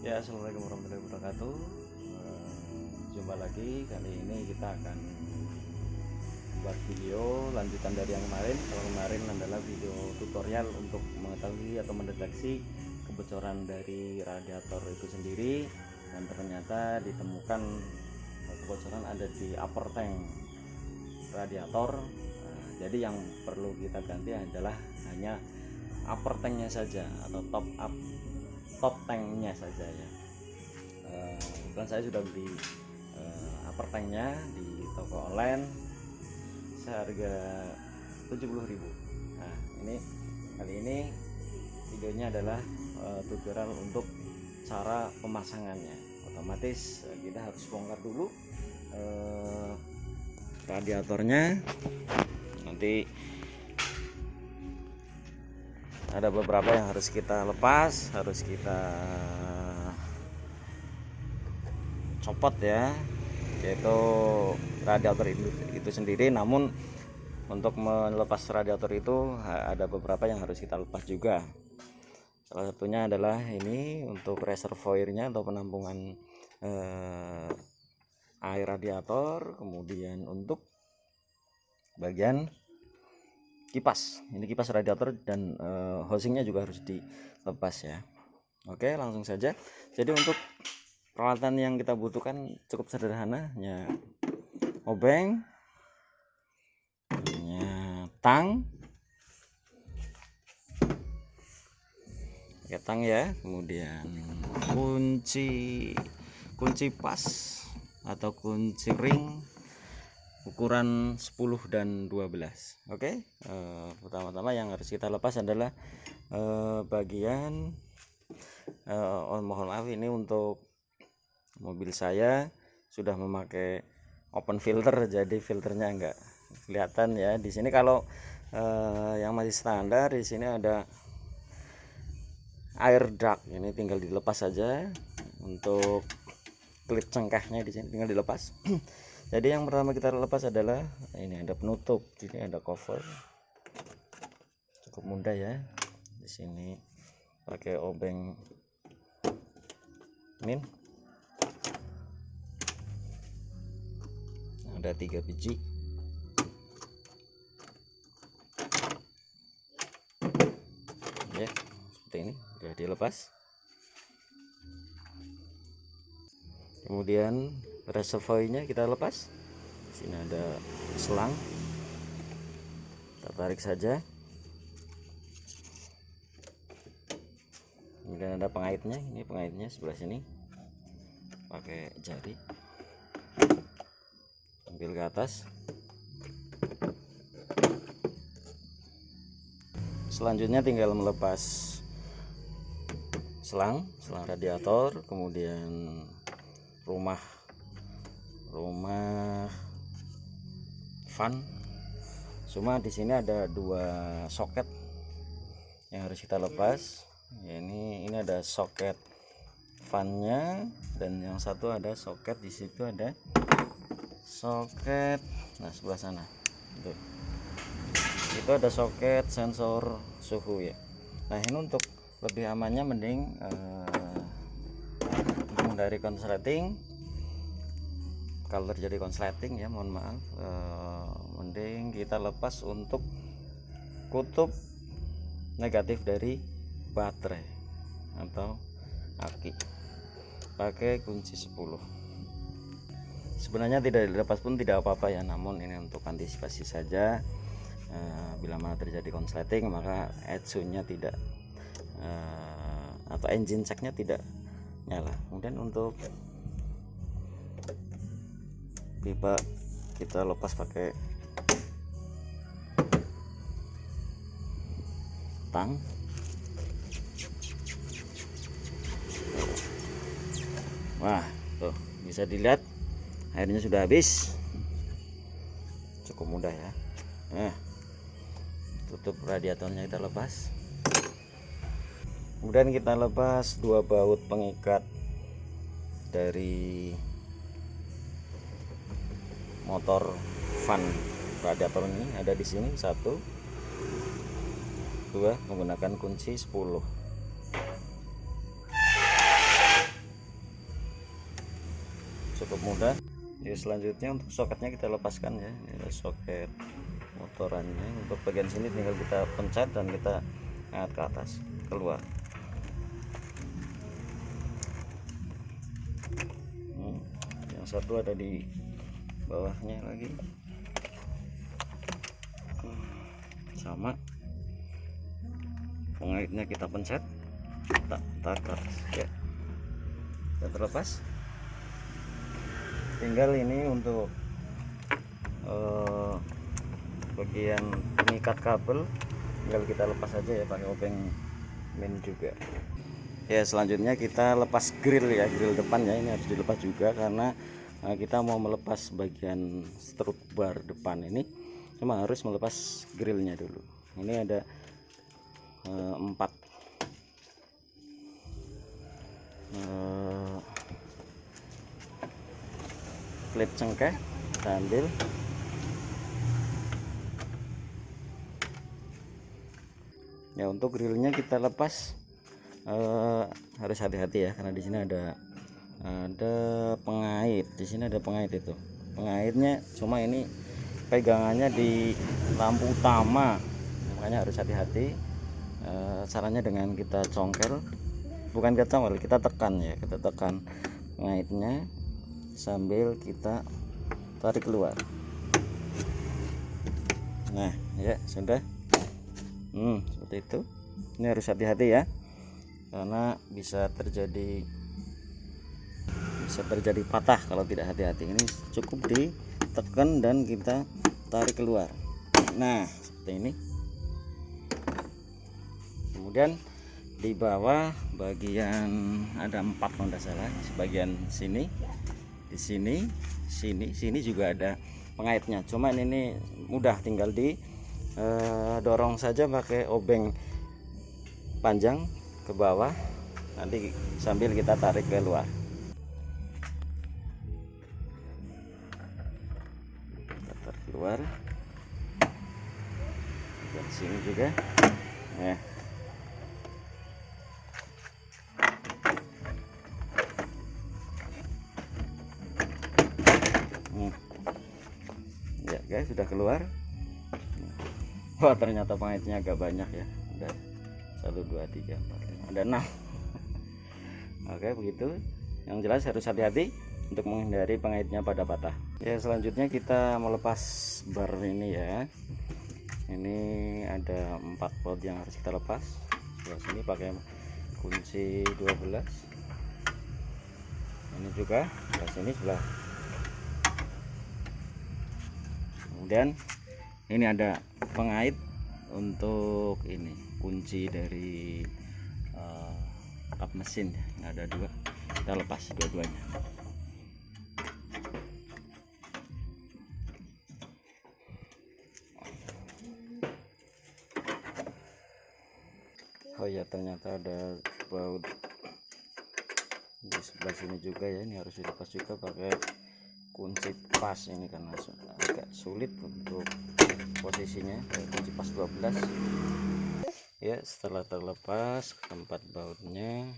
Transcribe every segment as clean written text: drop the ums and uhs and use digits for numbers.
Ya, assalamualaikum warahmatullahi wabarakatuh. Jumpa lagi. Kali ini kita akan buat video lanjutan dari yang kemarin. Kalau kemarin adalah video tutorial untuk mengetahui atau mendeteksi kebocoran dari radiator itu sendiri, dan ternyata ditemukan kebocoran ada di upper tank radiator. Jadi yang perlu kita ganti adalah hanya upper tanknya saja atau top tanknya saja ya. Kebetulan saya sudah beli upper tanknya di toko online seharga 70.000. Nah, kali ini videonya adalah tutorial untuk cara pemasangannya. Otomatis kita harus bongkar dulu radiatornya. Nanti ada beberapa yang harus kita lepas, harus kita copot ya, yaitu radiator itu sendiri. Namun untuk melepas radiator itu ada beberapa yang harus kita lepas juga. Salah satunya adalah ini untuk reservoirnya atau penampungan air radiator. Kemudian untuk bagian kipas, ini kipas radiator dan housingnya juga harus dilepas ya. Oke, langsung saja. Jadi untuk peralatan yang kita butuhkan cukup sederhana, ya obeng, ya tang ya, kemudian kunci pas atau kunci ring ukuran 10 dan 12. Oke, pertama-tama yang harus kita lepas adalah bagian mohon maaf, ini untuk mobil saya sudah memakai open filter, jadi filternya enggak kelihatan ya di sini. Kalau yang masih standar, di sini ada air duct, ini tinggal dilepas saja. Untuk klip cengkehnya di sini tinggal dilepas. Jadi yang pertama kita lepas adalah ini, ada penutup, ini ada cover, cukup mudah ya. Di sini pakai obeng min, ada 3 biji. Ya, seperti ini sudah dilepas. Kemudian reservoirnya kita lepas. Di sini ada selang, kita tarik saja. Kemudian ada pengaitnya, ini pengaitnya sebelah sini, pakai jari ambil ke atas. Selanjutnya tinggal melepas selang radiator, kemudian rumah fan. Cuma di sini ada 2 soket yang harus kita lepas. Ya, ini ada soket fannya, dan yang satu ada soket, di situ ada soket, nah sebelah sana itu ada soket sensor suhu ya. Nah, ini untuk lebih amannya mending dari konsleting, kalau terjadi konsleting ya mohon maaf, mending kita lepas untuk kutub negatif dari baterai atau aki, pakai kunci 10. Sebenarnya tidak dilepas pun tidak apa-apa ya, namun ini untuk antisipasi saja. Bila mana terjadi konsleting, maka ECU-nya tidak atau engine check-nya tidak nyala. Kemudian untuk pipa kita lepas pakai tang. Wah, tuh bisa dilihat airnya sudah habis. Cukup mudah ya. Nah, tutup radiatornya kita lepas. Kemudian kita lepas 2 baut pengikat dari motor fan radiator ini. Ada di sini 1, 2, menggunakan kunci 10. mudah. Ya, selanjutnya untuk soketnya kita lepaskan ya. Ini soket motorannya. Untuk bagian sini tinggal kita pencet dan kita angkat ke atas, keluar. Yang satu ada di bawahnya lagi, sama. Pengaitnya kita pencet, kita tarik ke atas ya, sudah terlepas. Tinggal ini untuk bagian pengikat kabel, tinggal kita lepas aja ya pakai obeng min juga ya. Selanjutnya kita lepas grill ya, grill depan ya, ini harus dilepas juga karena kita mau melepas bagian strut bar depan ini, cuma harus melepas grillnya dulu. Ini ada 4 klip cengkeh, kita ambil. Ya, untuk grillnya kita lepas harus hati-hati ya, karena di sini ada pengait. Di sini ada pengait, itu pengaitnya, cuma ini pegangannya di lampu utama, makanya harus hati-hati. Caranya dengan kita congkel, bukan kita congkel, kita tekan ya, kita tekan pengaitnya sambil kita tarik keluar. Nah ya sudah, seperti itu. Ini harus hati-hati ya, karena bisa terjadi patah kalau tidak hati-hati. Ini cukup ditekan dan kita tarik keluar. Nah seperti ini. Kemudian di bawah bagian ada 4 kalau tidak salah, sebagian sini, di sini juga ada pengaitnya. Cuman ini mudah, tinggal di dorong saja pakai obeng panjang ke bawah, nanti sambil kita tarik ke luar. Kita tarik keluar dan sini juga ya. Ya guys, sudah keluar. Wah, ternyata pengaitnya agak banyak ya. Ada 1 2 3 4 5, ada 6. Oke, begitu. Yang jelas harus hati-hati untuk menghindari pengaitnya pada patah. Ya, selanjutnya kita melepas bar ini ya. Ini ada 4 baut yang harus kita lepas. Sebelah sini pakai kunci 12. Ini juga sebelah sini, sebelah. Kemudian ini ada pengait untuk ini kunci dari kap mesin ya. Ada 2, kita lepas dua-duanya. Oh ya, ternyata ada baut di sebelah sini juga ya. Ini harus dilepas juga pakai kunci pas ini, karena agak sulit untuk posisinya. Kunci pas 12 ya. Setelah terlepas keempat bautnya,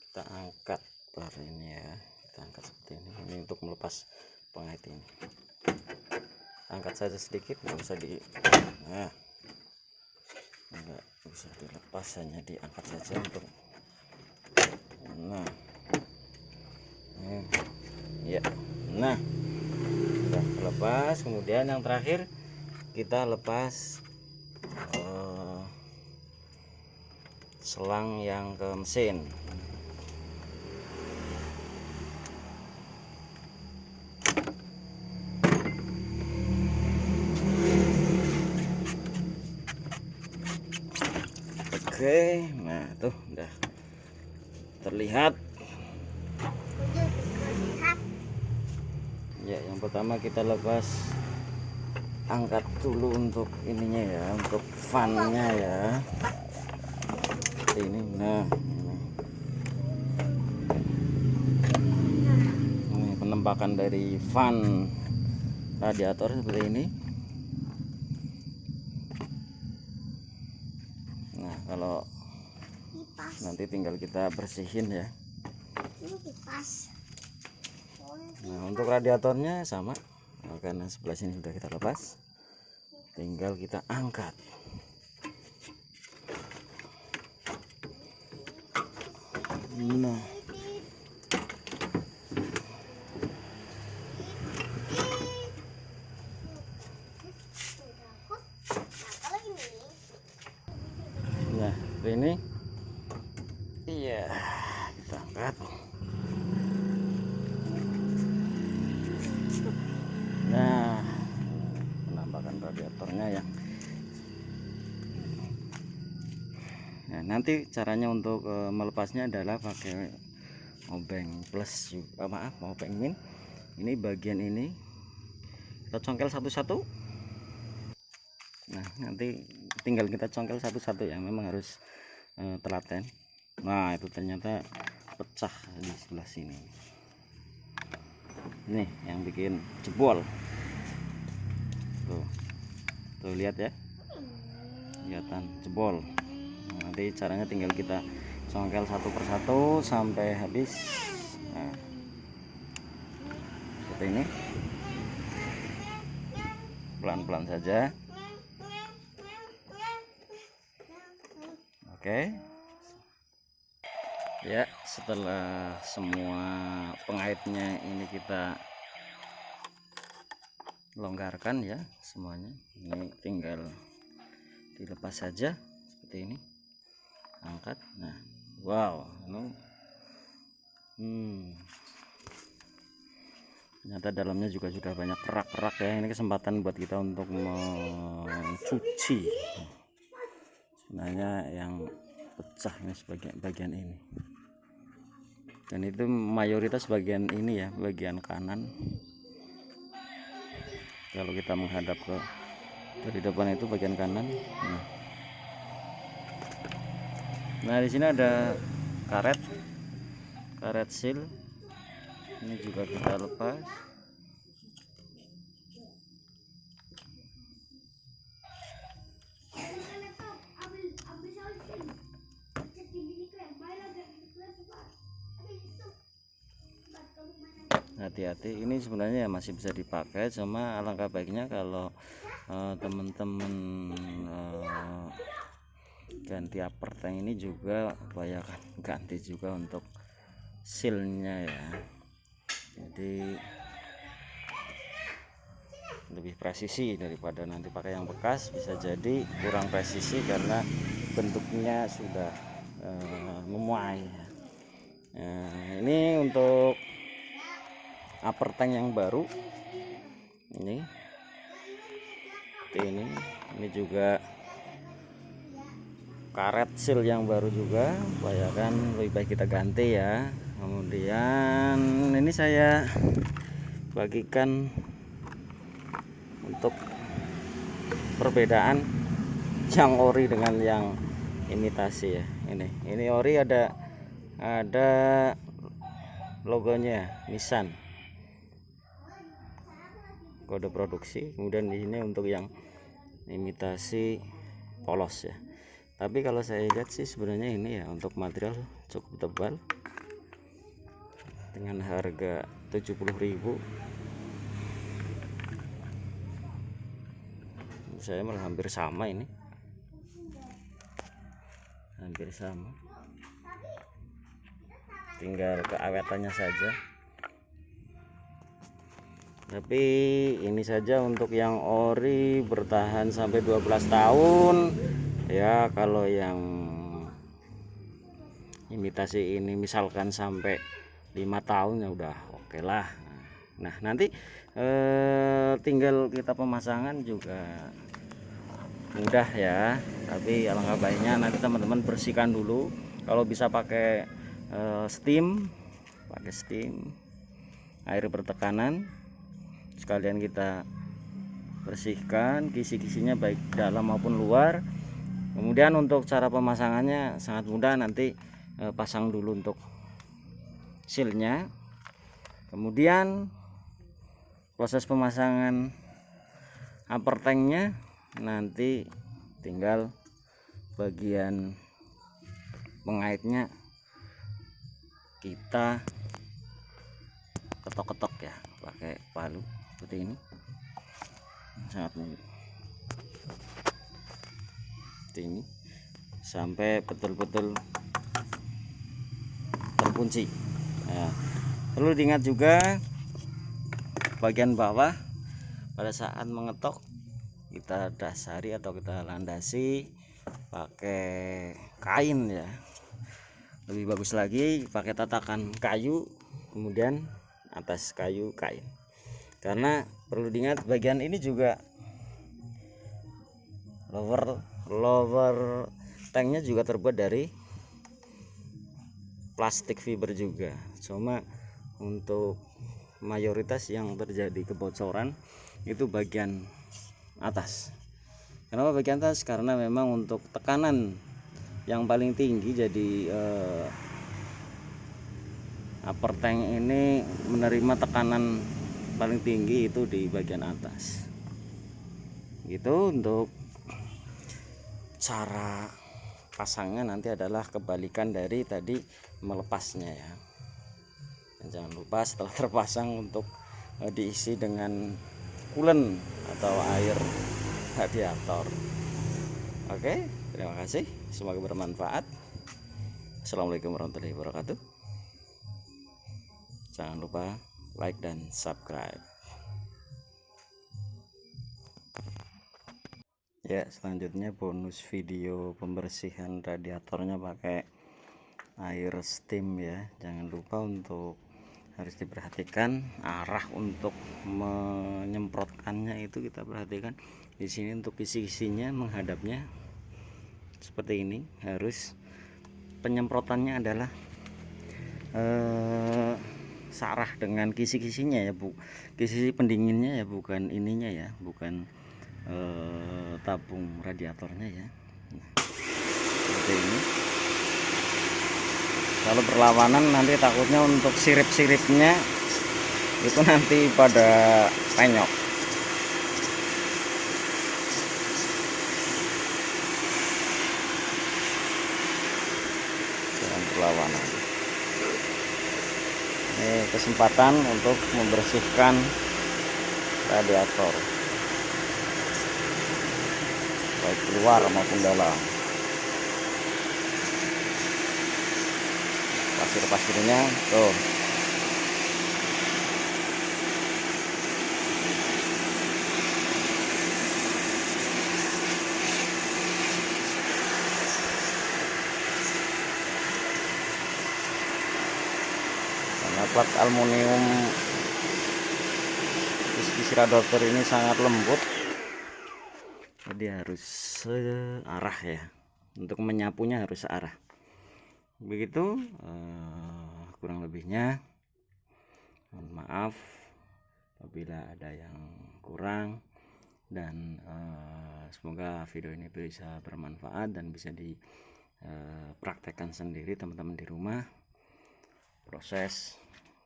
kita angkat bar ini ya, kita angkat seperti ini. Ini untuk melepas pengait ini, angkat saja sedikit, nggak usah nggak usah dilepas, hanya diangkat saja untuk ya. Nah, sudah terlepas. Kemudian yang terakhir kita lepas selang yang ke mesin. Oke, nah tuh udah terlihat. Ya, yang pertama kita lepas, angkat dulu untuk ininya ya, untuk fannya ya, seperti ini. Nah ini penempakan dari fan radiator seperti ini. Nah, kalau nanti tinggal kita bersihin ya. Nah, untuk radiatornya sama. Nah, karena sebelah sini sudah kita lepas, tinggal kita angkat. Nah, ini iya, kita angkat. Nah, penampakan radiatornya ya. Nah, nanti caranya untuk melepasnya adalah pakai obeng plus juga, maaf, obeng min. Ini bagian ini kita congkel satu-satu. Nah, nanti tinggal kita congkel satu-satu ya, memang harus telaten. Nah, itu ternyata pecah di sebelah sini. Nih yang bikin jebol. Tuh lihat ya, kelihatan jebol. Nah, nanti caranya tinggal kita congkel satu persatu sampai habis. Nah, seperti ini, pelan-pelan saja. Oke ya, setelah semua pengaitnya ini kita longgarkan ya semuanya, ini tinggal dilepas saja seperti ini, angkat. Nah, wow, ternyata dalamnya juga sudah banyak kerak-kerak ya. Ini kesempatan buat kita untuk mencuci sebenarnya yang pecah ini sebagian bagian ini, dan itu mayoritas bagian ini ya, bagian kanan. Kalau kita menghadap ke dari depan itu bagian kanan. Nah, di sini ada karet seal, ini juga kita lepas. Hati-hati, ini sebenarnya ya masih bisa dipakai, cuma alangkah baiknya kalau teman-teman ganti upper tank ini juga upayakan ganti juga untuk sealnya ya, jadi lebih presisi daripada nanti pakai yang bekas. Bisa jadi kurang presisi karena bentuknya sudah memuai. Nah, ini untuk upper tank yang baru ini juga karet seal yang baru juga, upayakan lebih baik kita ganti ya. Kemudian ini saya bagikan untuk perbedaan yang ori dengan yang imitasi ya. Ini ori ada logonya Nissan, kode produksi. Kemudian di sini untuk yang imitasi polos ya. Tapi kalau saya lihat sih sebenarnya ini ya untuk material cukup tebal dengan harga 70.000. Saya malah hampir sama, ini hampir sama, tinggal keawetannya saja. Tapi ini saja untuk yang ori bertahan sampai 12 tahun ya. Kalau yang imitasi ini misalkan sampai 5 tahun ya udah oke lah. Nah, nanti tinggal kita pemasangan juga mudah ya, tapi alangkah baiknya nanti teman-teman bersihkan dulu. Kalau bisa pakai steam air bertekanan, sekalian kita bersihkan kisi-kisinya baik dalam maupun luar. Kemudian untuk cara pemasangannya sangat mudah, nanti pasang dulu untuk sealnya, kemudian proses pemasangan upper tanknya nanti tinggal bagian pengaitnya kita ketok-ketok ya, pakai palu seperti ini, sangat mudah seperti ini sampai betul-betul terkunci. Nah, perlu diingat juga bagian bawah pada saat mengetok kita dasari atau kita landasi pakai kain ya. Lebih bagus lagi pakai tatakan kayu, kemudian atas kayu kain. Karena perlu diingat bagian ini juga lower tanknya juga terbuat dari plastik fiber juga. Cuma untuk mayoritas yang terjadi kebocoran itu bagian atas. Kenapa bagian atas? Karena memang untuk tekanan yang paling tinggi, jadi upper tank ini menerima tekanan paling tinggi itu di bagian atas. Gitu. Untuk cara pasangnya nanti adalah kebalikan dari tadi melepasnya ya. Dan jangan lupa setelah terpasang untuk diisi dengan coolant atau air radiator. Oke, terima kasih, semoga bermanfaat. Assalamualaikum warahmatullahi wabarakatuh. Jangan lupa like dan subscribe ya. Selanjutnya bonus video pembersihan radiatornya pakai air steam ya. Jangan lupa untuk harus diperhatikan arah untuk menyemprotkannya, itu kita perhatikan di sini. Untuk kisi-kisinya menghadapnya seperti ini, harus penyemprotannya adalah searah dengan kisi-kisinya ya, Bu. Kisi pendinginnya ya, bukan ininya ya, bukan tabung radiatornya ya. Nah, seperti ini. Kalau berlawanan nanti takutnya untuk sirip-siripnya itu nanti pada penyok. Jangan berlawanan. Ini kesempatan untuk membersihkan radiator baik keluar maupun dalam. Pasir-pasirnya tuh. Karena plat aluminium kisi radiator ini sangat lembut, jadi harus searah ya. Untuk menyapunya harus searah. Begitu, kurang lebihnya mohon maaf apabila ada yang kurang, dan semoga video ini bisa bermanfaat dan bisa dipraktekkan sendiri teman-teman di rumah. Proses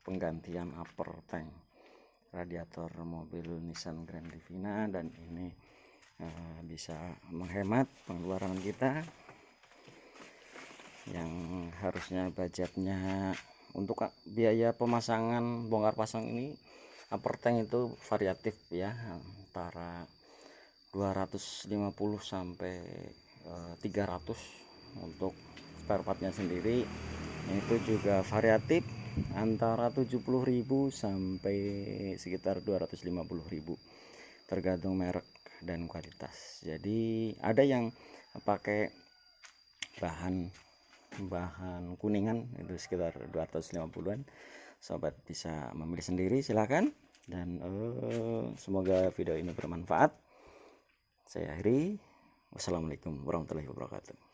penggantian upper tank radiator mobil Nissan Grand Livina, dan ini bisa menghemat pengeluaran kita yang harusnya budgetnya untuk biaya pemasangan bongkar pasang ini. Upper tank itu variatif ya, antara 250 sampai 300. Untuk spare partnya sendiri itu juga variatif, antara 70.000 sampai sekitar 250.000, tergantung merek dan kualitas. Jadi ada yang pakai bahan kuningan itu sekitar 250-an. Sobat bisa memilih sendiri, silahkan. Dan semoga video ini bermanfaat. Saya akhiri. Wassalamualaikum warahmatullahi wabarakatuh.